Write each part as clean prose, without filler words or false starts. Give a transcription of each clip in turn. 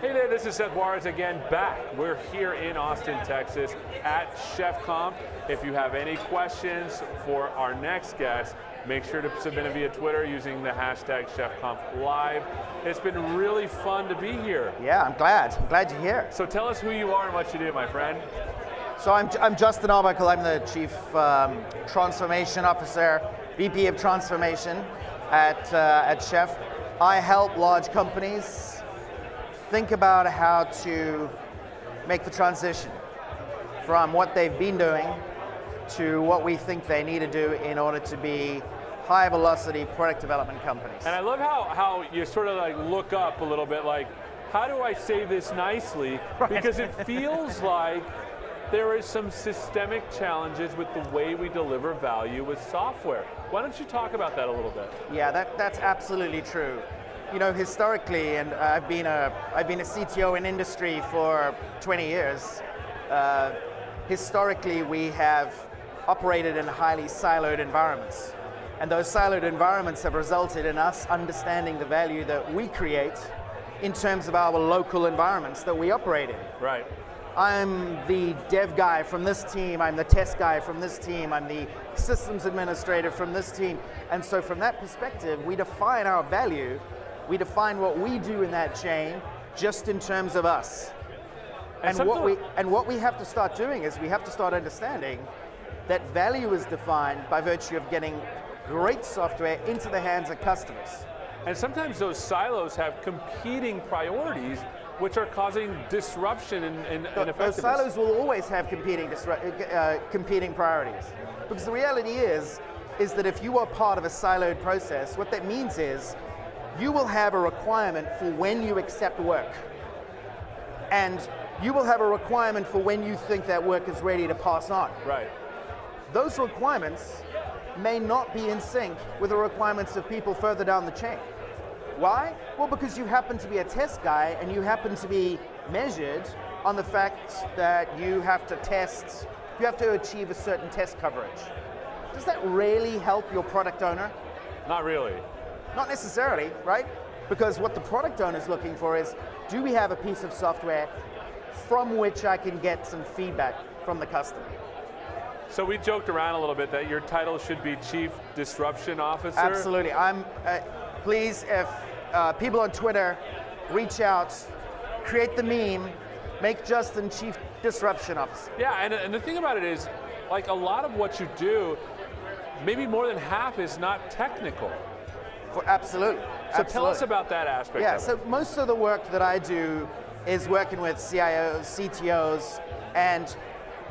Hey there, this is Seth Juarez again, back. We're here in Austin, Texas at ChefConf. If you have any questions for our next guest, make sure to submit it via Twitter using the hashtag ChefConfLive. It's been really fun to be here. Yeah, I'm glad. I'm glad you're here. So tell us who you are and what you do, my friend. So I'm Justin Arbuckle. I'm the Chief Transformation Officer, VP of Transformation at Chef. I help large companies think about how to make the transition from what they've been doing to what we think they need to do in order to be high velocity product development companies. And I love how you sort of like look up a little bit like, how do I say this nicely? Right. Because it feels like there is some systemic challenges with the way we deliver value with software. Why don't you talk about that a little bit? Yeah, that's absolutely true. You know, historically, and I've been a CTO in industry for 20 years. Historically, we have operated in highly siloed environments. And those siloed environments have resulted in us understanding the value that we create in terms of our local environments that we operate in. Right. I'm the dev guy from this team, I'm the test guy from this team, I'm the systems administrator from this team. And so from that perspective, we define our value, we define what we do in that chain just in terms of us. And what we have to start doing is we have to start understanding that value is defined by virtue of getting great software into the hands of customers. And sometimes those silos have competing priorities which are causing disruption and effectiveness. Those silos will always have competing priorities. Because the reality is that if you are part of a siloed process, what that means is you will have a requirement for when you accept work. And you will have a requirement for when you think that work is ready to pass on. Right. Those requirements may not be in sync with the requirements of people further down the chain. Why? Well, because you happen to be a test guy and you happen to be measured on the fact that you have to achieve a certain test coverage. Does that really help your product owner? Not really. Not necessarily, right? Because what the product owner is looking for is, do we have a piece of software from which I can get some feedback from the customer? So we joked around a little bit that your title should be Chief Disruption Officer. Absolutely. Please, if people on Twitter reach out, create the meme, make Justin Chief Disruption Officer. Yeah, and the thing about it is, like a lot of what you do, maybe more than half is not technical. Absolutely. So tell us about that aspect. Yeah, of it. so most of the work that I do is working with CIOs, CTOs, and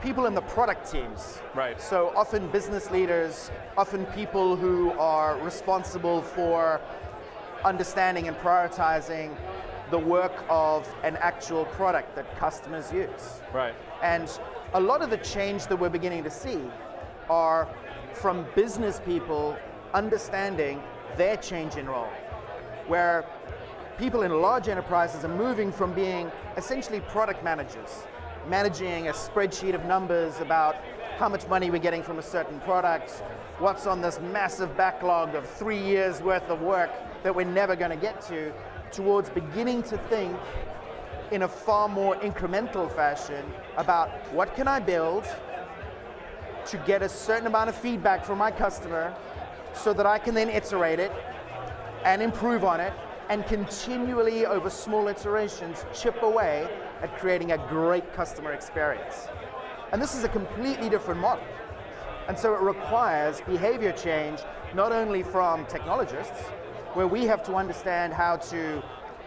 people in the product teams. Right. So often business leaders, often people who are responsible for understanding and prioritizing the work of an actual product that customers use. Right. And a lot of the change that we're beginning to see are from business people understanding their change in role, where people in large enterprises are moving from being essentially product managers, managing a spreadsheet of numbers about how much money we're getting from a certain product, what's on this massive backlog of 3 years worth of work that we're never going to get to, towards beginning to think in a far more incremental fashion about what can I build to get a certain amount of feedback from my customer so that I can then iterate it and improve on it and continually over small iterations chip away at creating a great customer experience. And this is a completely different model. And so it requires behavior change, not only from technologists, where we have to understand how to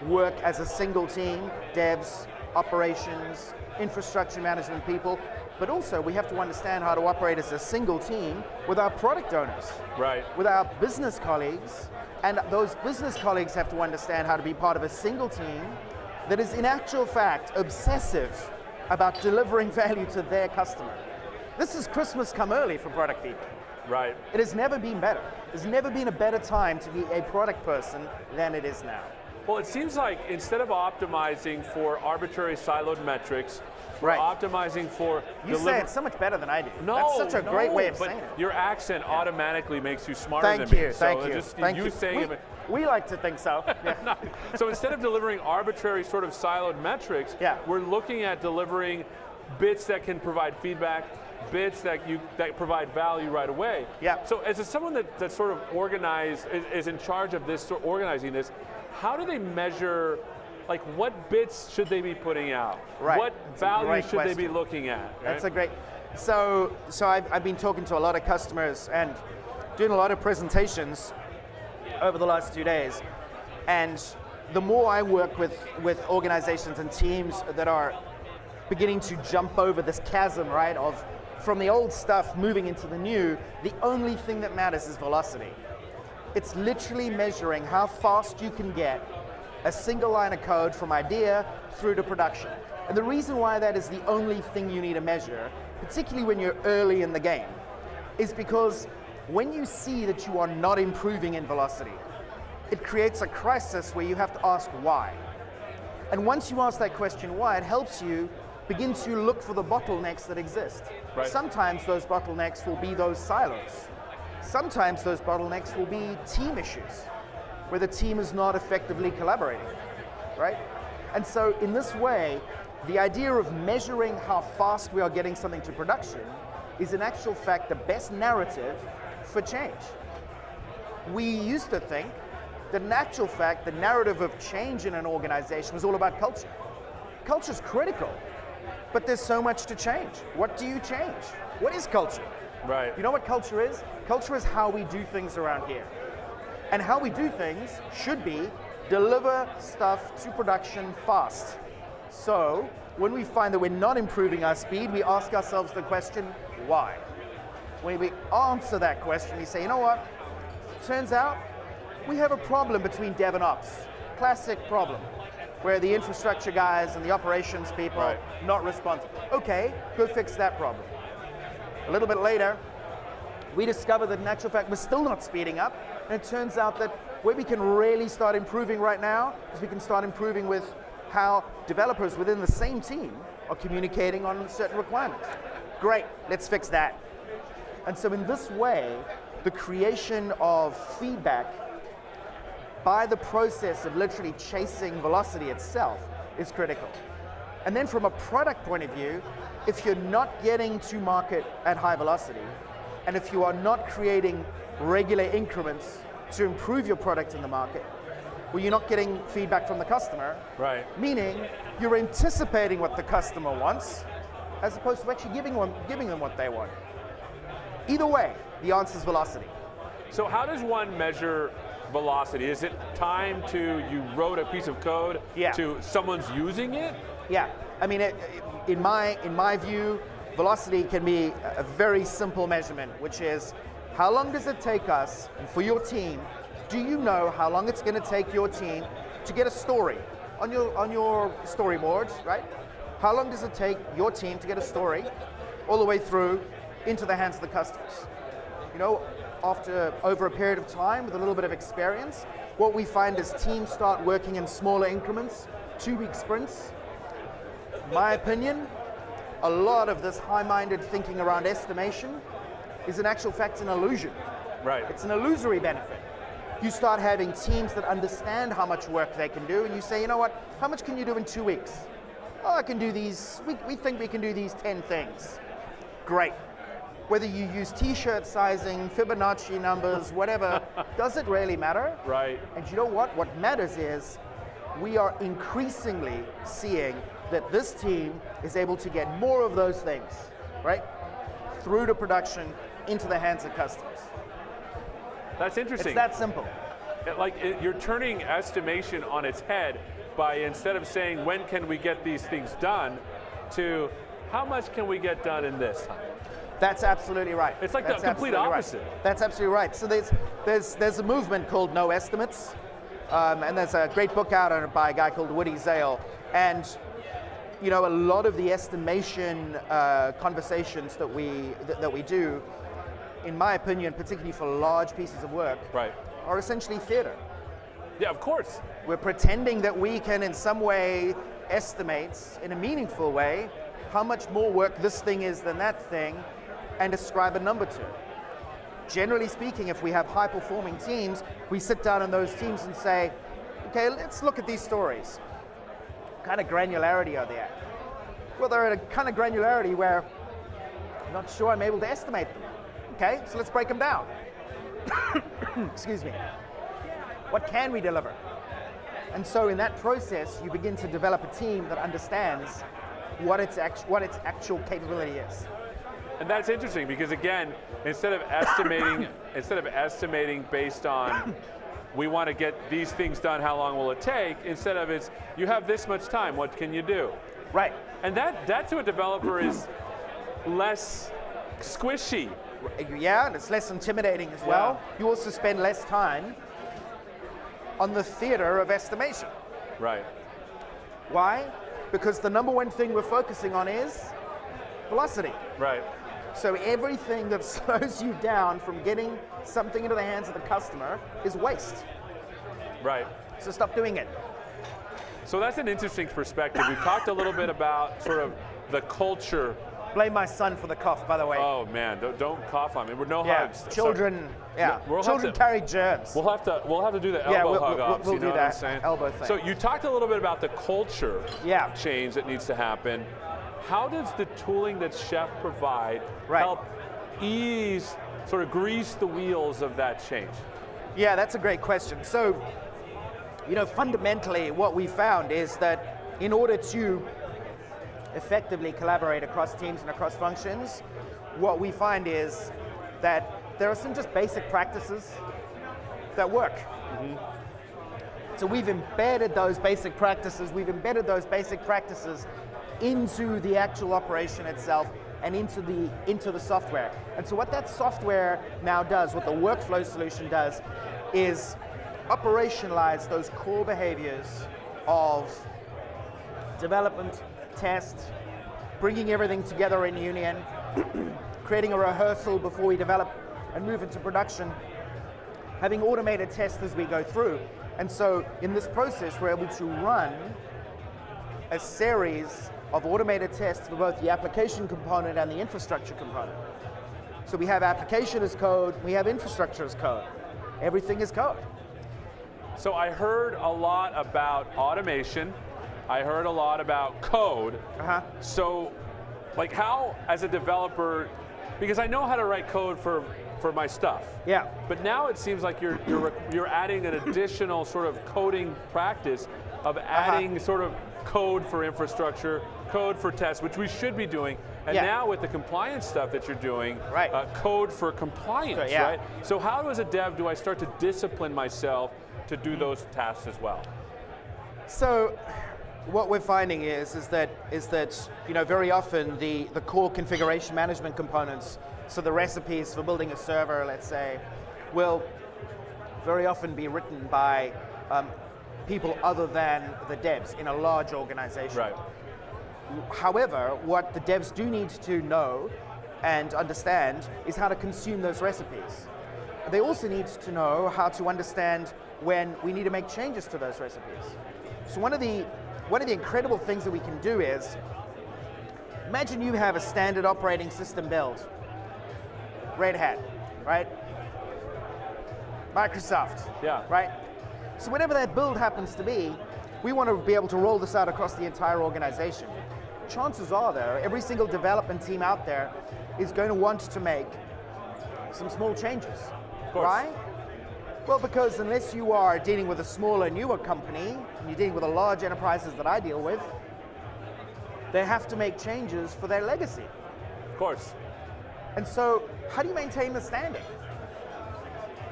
work as a single team, devs, operations, infrastructure management people, but also we have to understand how to operate as a single team with our product owners, right, with our business colleagues, and those business colleagues have to understand how to be part of a single team that is in actual fact obsessive about delivering value to their customer. This is Christmas come early for product people. Right. It has never been better. There's never been a better time to be a product person than it is now. Well, it seems like instead of optimizing for arbitrary siloed metrics, We're Right. optimizing for You say it so much better than I do. No, That's such a great way of but saying it. your accent automatically makes you smarter Thank than you, me. thank So you, just thank you you. saying it. We like to think so. Yeah. So instead of delivering arbitrary sort of siloed metrics, Yeah. we're looking at delivering bits that can provide feedback, bits that provide value right away. Yeah. So as someone that sort of is in charge of this, organizing this, how do they measure, like what bits should they be putting out? Right. What That's a value great should they be question. looking at? Right? That's a great. So I've been talking to a lot of customers and doing a lot of presentations over the last 2 days, and the more I work with organizations and teams that are beginning to jump over this chasm, right, of from the old stuff moving into the new, the only thing that matters is velocity. It's literally measuring how fast you can get a single line of code from idea through to production. And the reason why that is the only thing you need to measure, particularly when you're early in the game, is because when you see that you are not improving in velocity, it creates a crisis where you have to ask why. And once you ask that question why, it helps you begin to look for the bottlenecks that exist. Right. Sometimes those bottlenecks will be those silos. Sometimes those bottlenecks will be team issues, where the team is not effectively collaborating, right? And so in this way, the idea of measuring how fast we are getting something to production is in actual fact the best narrative for change. We used to think that in actual fact, the narrative of change in an organization was all about culture. Culture is critical, but there's so much to change. What do you change? What is culture? Right. You know what culture is? Culture is how we do things around here. And how we do things should be deliver stuff to production fast. So when we find that we're not improving our speed, we ask ourselves the question, why? When we answer that question, we say, you know what? Turns out we have a problem between dev and ops. Classic problem, where the infrastructure guys and the operations people Right. not responsive. Okay, go fix that problem. A little bit later, we discover that in actual fact we're still not speeding up, and it turns out that where we can really start improving right now is we can start improving with how developers within the same team are communicating on certain requirements. Great, let's fix that. And so in this way, the creation of feedback by the process of literally chasing velocity itself is critical. And then from a product point of view, if you're not getting to market at high velocity, and if you are not creating regular increments to improve your product in the market, well, you're not getting feedback from the customer, Right. meaning you're anticipating what the customer wants, as opposed to actually giving them what they want. Either way, the answer is velocity. So how does one measure velocity? Is it time to you wrote a piece of code Yeah. to someone's using it? Yeah, I mean, in my view, velocity can be a very simple measurement, which is how long does it take us, and for your team, do you know how long it's going to take your team to get a story on your storyboard, right? How long does it take your team to get a story all the way through into the hands of the customers? You know, over a period of time with a little bit of experience, what we find is teams start working in smaller increments, 2-week sprints. In my opinion, a lot of this high-minded thinking around estimation is in actual fact an illusion. Right. It's an illusory benefit. You start having teams that understand how much work they can do, and you say, you know what, how much can you do in 2 weeks? Oh, I can do these, we think we can do these 10 things. Great. Whether you use t-shirt sizing, Fibonacci numbers, whatever, does it really matter? Right. And you know what? What matters is we are increasingly seeing that this team is able to get more of those things, right? Through to production, into the hands of customers. That's interesting. It's that simple. You're turning estimation on its head by, instead of saying when can we get these things done, to how much can we get done in this time? That's absolutely right. It's like That's the complete absolutely opposite. Right. That's absolutely right. So there's a movement called No Estimates, and there's a great book out on it by a guy called Woody Zale. And you know, a lot of the estimation conversations that we do, in my opinion, particularly for large pieces of work, Right. are essentially theater. Yeah, of course. We're pretending that we can in some way estimate in a meaningful way how much more work this thing is than that thing, and ascribe a number to it. Generally speaking, if we have high-performing teams, we sit down in those teams and say, okay, let's look at these stories. What kind of granularity are they at? Well, they're at a kind of granularity where I'm not sure I'm able to estimate them. Okay, so let's break them down. Excuse me. What can we deliver? And so in that process, you begin to develop a team that understands what its actual capability is. And that's interesting because, again, instead of estimating based on we want to get these things done, how long will it take? Instead of it's you have this much time, what can you do? Right. And that to a developer is less squishy. Yeah, and it's less intimidating as well. You also spend less time on the theater of estimation. Right. Why? Because the number one thing we're focusing on is velocity. Right. So everything that slows you down from getting something into the hands of the customer is waste. Right. So stop doing it. So that's an interesting perspective. We talked a little bit about sort of the culture. Blame my son for the cough, by the way. Oh man, don't cough on me. We're no hugs. Children, children carry germs. We'll have to do the elbow hug-offs. We'll you know do what I'm saying? that elbow thing. So you talked a little bit about the culture change that needs to happen. How does the tooling that Chef provide help ease, sort of grease the wheels of that change? Yeah, that's a great question. So, fundamentally what we found is that in order to effectively collaborate across teams and across functions, what we find is that there are some just basic practices that work. Mm-hmm. So we've embedded those basic practices into the actual operation itself and into the software. And so what that software now does, what the workflow solution does, is operationalize those core behaviors of development, test, bringing everything together in union, creating a rehearsal before we develop and move into production, having automated tests as we go through. And so in this process, we're able to run a series of automated tests for both the application component and the infrastructure component. So we have application as code, we have infrastructure as code. Everything is code. So I heard a lot about automation. I heard a lot about code. So, like, how, as a developer, because I know how to write code for my stuff. Yeah. But now it seems like you're adding an additional sort of coding practice of adding sort of code for infrastructure, code for tests, which we should be doing. And now with the compliance stuff that you're doing, code for compliance, right? So how as a dev do I start to discipline myself to do those tasks as well? So what we're finding is that very often the core configuration management components, so the recipes for building a server, let's say, will very often be written by people other than the devs in a large organization. Right. However, what the devs do need to know and understand is how to consume those recipes. They also need to know how to understand when we need to make changes to those recipes. So one of the incredible things that we can do is, imagine you have a standard operating system build. Red Hat, right? Microsoft, right? So whatever that build happens to be, we want to be able to roll this out across the entire organization. Chances are there, every single development team out there is going to want to make some small changes. Why? Well, because unless you are dealing with a smaller, newer company, and you're dealing with the large enterprises that I deal with, they have to make changes for their legacy. Of course. And so, how do you maintain the standing?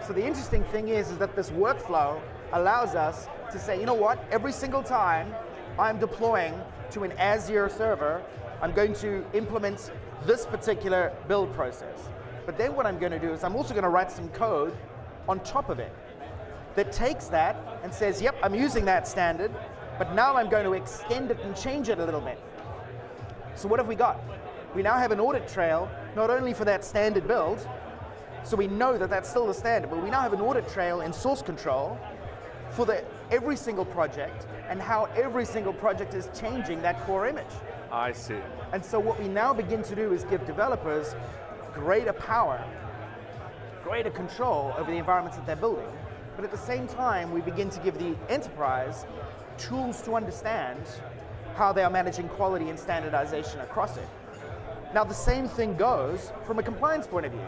So the interesting thing is that this workflow allows us to say, you know what, every single time I'm deploying to an Azure server, I'm going to implement this particular build process. But then what I'm going to do is I'm also going to write some code on top of it that takes that and says, yep, I'm using that standard, but now I'm going to extend it and change it a little bit. So what have we got? We now have an audit trail, not only for that standard build, so we know that that's still the standard, but we now have an audit trail in source control for every single project and how every single project is changing that core image. I see. And so what we now begin to do is give developers greater power, greater control over the environments that they're building, but at the same time, we begin to give the enterprise tools to understand how they are managing quality and standardization across it. Now, the same thing goes from a compliance point of view.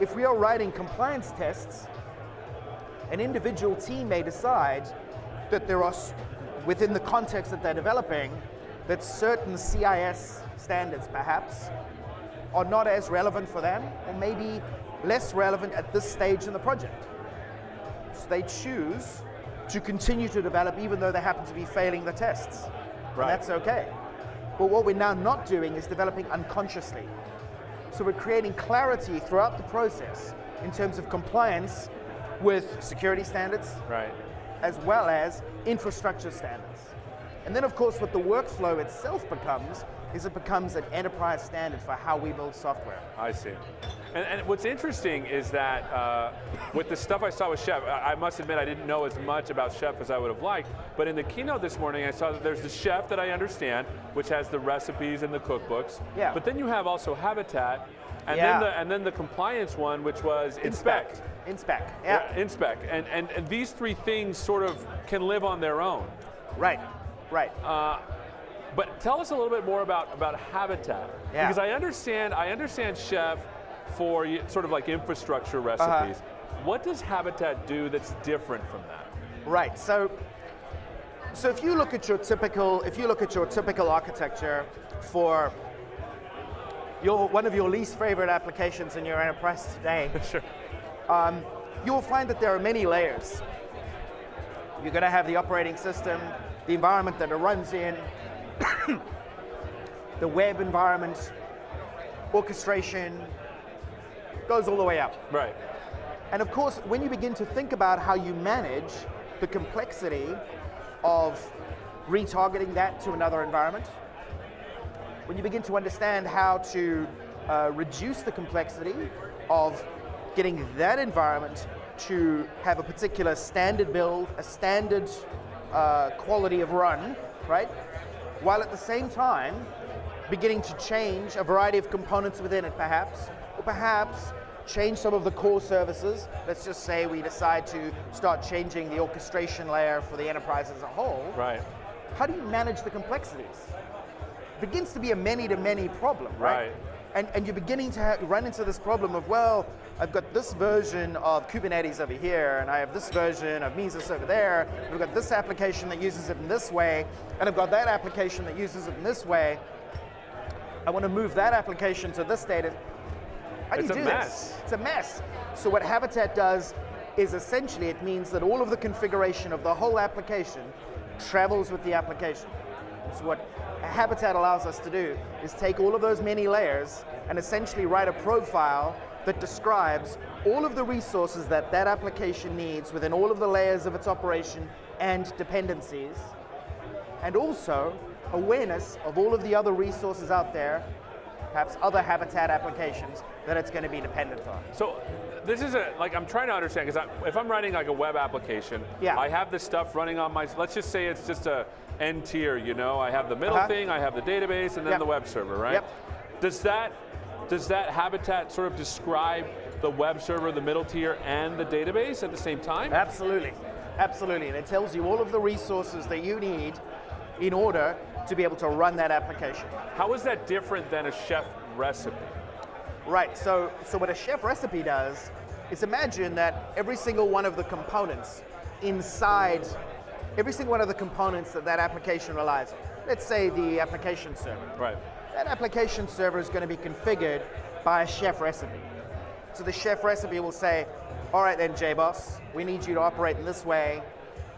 If we are writing compliance tests, an individual team may decide that there are, within the context that they're developing, that certain CIS standards perhaps are not as relevant for them, or maybe less relevant at this stage in the project. So they choose to continue to develop even though they happen to be failing the tests. Right. And that's okay. But what we're now not doing is developing unconsciously. So we're creating clarity throughout the process in terms of compliance with security standards, Right. as well as infrastructure standards. And then of course what the workflow itself becomes is it becomes an enterprise standard for how we build software. I see. And what's interesting is that with the stuff I saw with Chef, I must admit I didn't know as much about Chef as I would have liked, but in the keynote this morning I saw that there's the Chef that I understand, which has the recipes and the cookbooks. Yeah. But then you have also Habitat, and then the compliance one, which was Inspect. Inspect, Yeah, Inspect. And these three things sort of can live on their own. Right. But tell us a little bit more about Habitat. Yeah. Because I understand Chef for sort of like infrastructure recipes. What does Habitat do that's different from that? Right. So if you look at your typical architecture for one of your least favorite applications in your enterprise today, Sure. you'll find that there are many layers. You're going to have the operating system, the environment that it runs in, the web environment, orchestration, goes all the way up. Right. And of course, when you begin to think about how you manage the complexity of retargeting that to another environment, when you begin to understand how to reduce the complexity of getting that environment to have a particular standard build, a standard quality of run, right? While at the same time beginning to change a variety of components within it perhaps, or perhaps change some of the core services. Let's just say we decide to start changing the orchestration layer for the enterprise as a whole. Right. How do you manage the complexities? It begins to be a many-to-many problem, right? And you're beginning to run into this problem of, well, I've got this version of Kubernetes over here, and I have this version of Mesos over there, and I've got this application that uses it in this way, and I've got that application that uses it in this way. I want to move that application to this data. How do you do this? It's a mess. It's a mess. So what Habitat does is essentially it means that all of the configuration of the whole application travels with the application. So what Habitat allows us to do is take all of those many layers and essentially write a profile that describes all of the resources that that application needs within all of the layers of its operation and dependencies, and also awareness of all of the other resources out there, perhaps other Habitat applications that it's going to be dependent on. So this is I'm trying to understand, because if I'm writing like a web application, I have this stuff running on my, let's just say it's just a end tier, I have the middle thing, I have the database, and then the web server, right? Yep. Does that Habitat sort of describe the web server, the middle tier, and the database at the same time? Absolutely, absolutely. And it tells you all of the resources that you need in order to be able to run that application. How is that different than a Chef recipe? Right, so what a Chef recipe does is imagine that every single one of the components inside, every single one of the components that application relies on. Let's say the application server. Right. That application server is going to be configured by a Chef recipe. So the Chef recipe will say, all right then, JBoss, we need you to operate in this way.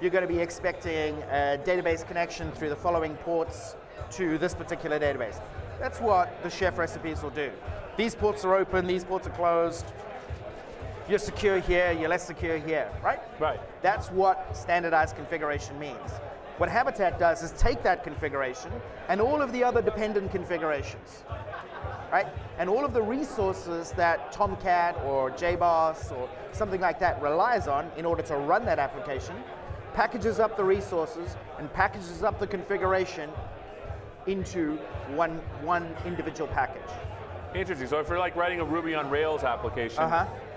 You're going to be expecting a database connection through the following ports to this particular database. That's what the Chef recipes will do. These ports are open, these ports are closed. You're secure here, you're less secure here, right? Right. That's what standardized configuration means. What Habitat does is take that configuration and all of the other dependent configurations, right? And all of the resources that Tomcat or JBoss or something like that relies on in order to run that application, packages up the resources and packages up the configuration into one individual package. Interesting. So if you're like writing a Ruby on Rails application,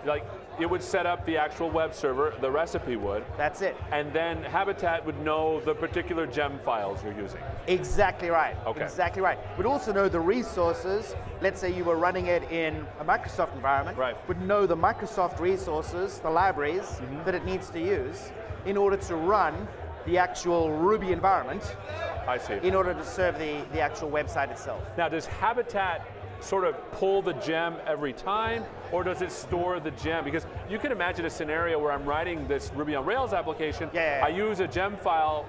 like it would set up the actual web server, the recipe would. That's it. And then Habitat would know the particular gem files you're using. Exactly right. Okay. Exactly right. Would also know the resources. Let's say you were running it in a Microsoft environment. Right. Would know the Microsoft resources, the libraries that it needs to use in order to run the actual Ruby environment. I see. In order to serve the actual website itself. Now, does Habitat sort of pull the gem every time, or does it store the gem? Because you can imagine a scenario where I'm writing this Ruby on Rails application, I use a gem file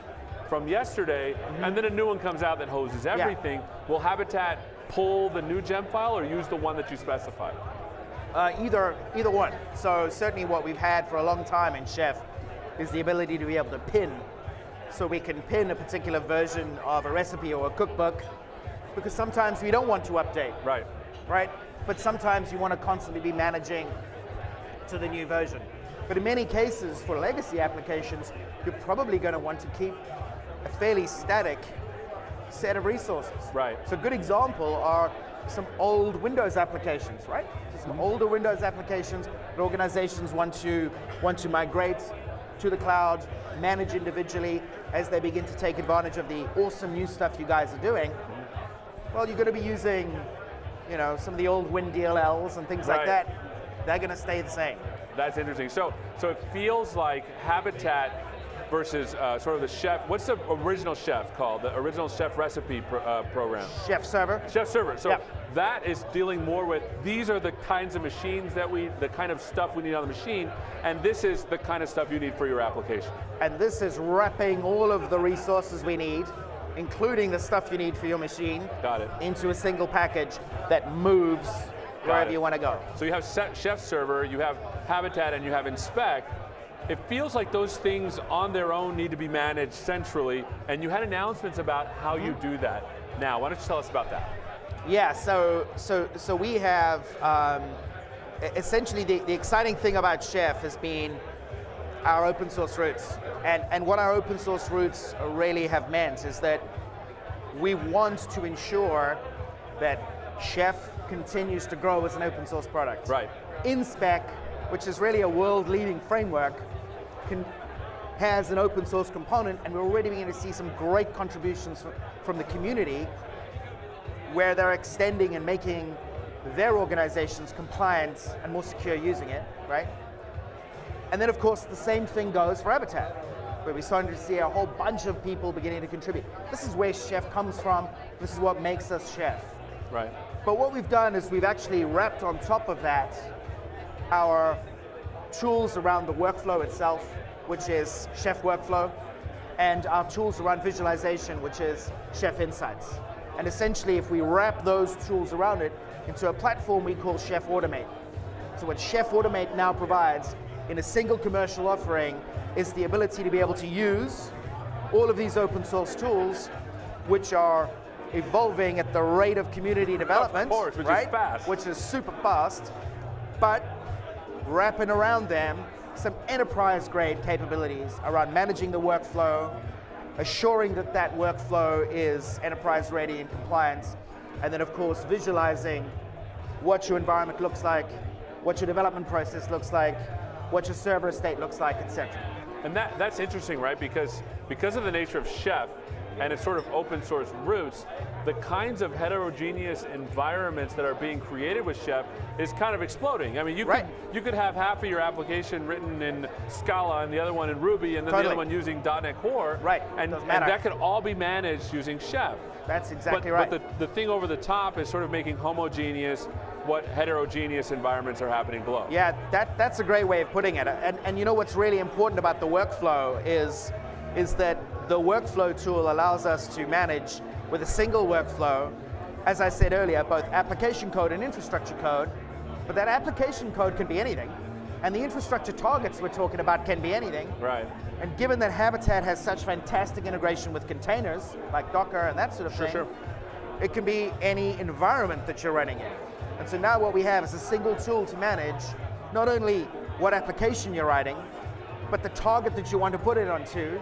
from yesterday, and then a new one comes out that hoses everything. Will Habitat pull the new gem file or use the one that you specified? Either one. So certainly what we've had for a long time in Chef is the ability to be able to pin. So we can pin a particular version of a recipe or a cookbook, because sometimes we don't want to update. Right. Right? But sometimes you want to constantly be managing to the new version. But in many cases, for legacy applications, you're probably going to want to keep a fairly static set of resources. Right. So a good example are some old Windows applications, right? So some older Windows applications that organizations want to migrate to the cloud, manage individually as they begin to take advantage of the awesome new stuff you guys are doing. Well, you're going to be using, some of the old WinDLLs and things like that. They're going to stay the same. That's interesting. So it feels like Habitat versus sort of the Chef. What's the original Chef called? The original Chef recipe program? Chef Server. Chef Server. So that is dealing more with, these are the kinds of machines the kind of stuff we need on the machine, and this is the kind of stuff you need for your application. And this is wrapping all of the resources we need, including the stuff you need for your machine, into a single package that moves wherever you want to go. So you have Chef Server, you have Habitat, and you have Inspect. It feels like those things on their own need to be managed centrally, and you had announcements about how you do that. Now, why don't you tell us about that? Yeah, so we have, essentially the exciting thing about Chef has been our open source roots. And what our open source roots really have meant is that we want to ensure that Chef continues to grow as an open source product. Right. Inspec, which is really a world-leading framework, has an open source component, and we're already beginning to see some great contributions from the community where they're extending and making their organizations compliant and more secure using it, right? And then of course the same thing goes for Habitat, where we're starting to see a whole bunch of people beginning to contribute. This is where Chef comes from. This is what makes us Chef. Right. But what we've done is we've actually wrapped on top of that our tools around the workflow itself, which is Chef Workflow, and our tools around visualization, which is Chef Insights. And essentially, if we wrap those tools around it into a platform we call Chef Automate. So what Chef Automate now provides in a single commercial offering is the ability to be able to use all of these open source tools, which are evolving at the rate of community development, of course, which is fast. Which is super fast, but wrapping around them some enterprise-grade capabilities around managing the workflow, assuring that that workflow is enterprise-ready and compliant, and then of course visualizing what your environment looks like, what your development process looks like, what your server estate looks like, etc. And that's interesting, right? Because of the nature of Chef and its sort of open source roots, the kinds of heterogeneous environments that are being created with Chef is kind of exploding. I mean, you could have half of your application written in Scala and the other one in Ruby, and then the other one using .NET Core. Right. And that could all be managed using Chef. That's exactly right. But the thing over the top is sort of making homogeneous what heterogeneous environments are happening below. Yeah, that's a great way of putting it. And you know what's really important about the workflow is that the workflow tool allows us to manage with a single workflow, as I said earlier, both application code and infrastructure code, but that application code can be anything, and the infrastructure targets we're talking about can be anything. Right. And given that Habitat has such fantastic integration with containers, like Docker and that sort of thing, it can be any environment that you're running in. And so now what we have is a single tool to manage not only what application you're writing, but the target that you want to put it onto,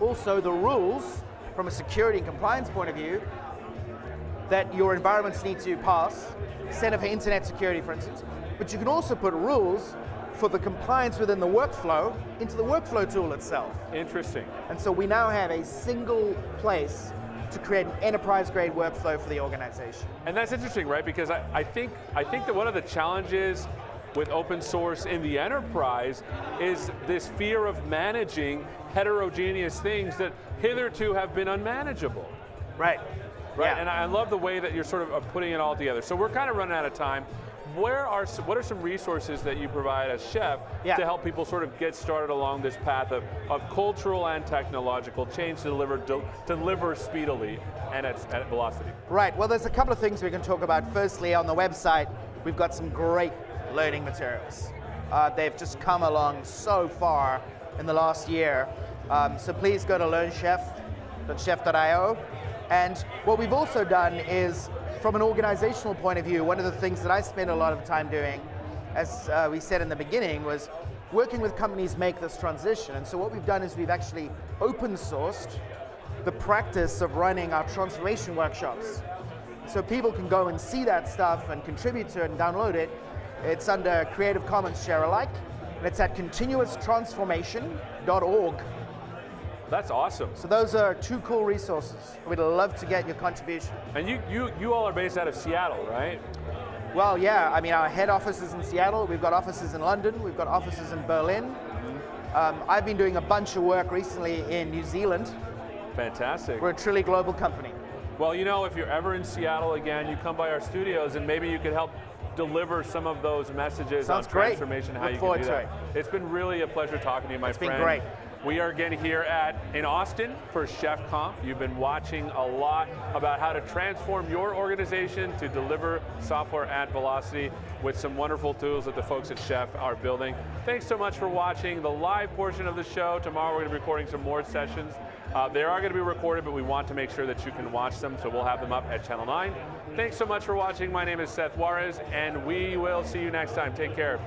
also the rules from a security and compliance point of view that your environments need to pass, Center for Internet Security, for instance, but you can also put rules for the compliance within the workflow into the workflow tool itself. Interesting. And so we now have a single place to create an enterprise-grade workflow for the organization. And that's interesting, right? Because I think that one of the challenges with open source in the enterprise is this fear of managing heterogeneous things that hitherto have been unmanageable. Right. Right, Yeah. and I love the way that you're sort of putting it all together. So we're kind of running out of time. What are some resources that you provide as Chef Yeah. to help people sort of get started along this path of cultural and technological change to deliver speedily and at velocity? Right, well there's a couple of things we can talk about. Firstly, on the website, we've got some great learning materials. They've just come along so far in the last year. So please go to learnchef.chef.io. And what we've also done is, from an organizational point of view, one of the things that I spent a lot of time doing, as we said in the beginning, was working with companies make this transition. And so what we've done is we've actually open sourced the practice of running our transformation workshops. So people can go and see that stuff and contribute to it and download it. It's under Creative Commons Share Alike, and it's at continuoustransformation.org. That's awesome. So those are two cool resources. We'd love to get your contribution. And you all are based out of Seattle, right? Well, yeah, I mean, our head office is in Seattle. We've got offices in London. We've got offices in Berlin. I've been doing a bunch of work recently in New Zealand. Fantastic. We're a truly global company. Well, you know, if you're ever in Seattle again, you come by our studios and maybe you could help deliver some of those messages Sounds on great. transformation, how Look you forward can do to that. It's been really a pleasure talking to you, my friend. It's been great. We are again here in Austin for ChefConf. You've been watching a lot about how to transform your organization to deliver software at velocity with some wonderful tools that the folks at Chef are building. Thanks so much for watching the live portion of the show. Tomorrow we're going to be recording some more sessions. They are going to be recorded, but we want to make sure that you can watch them, so we'll have them up at Channel 9. Thanks so much for watching. My name is Seth Juarez, and we will see you next time. Take care.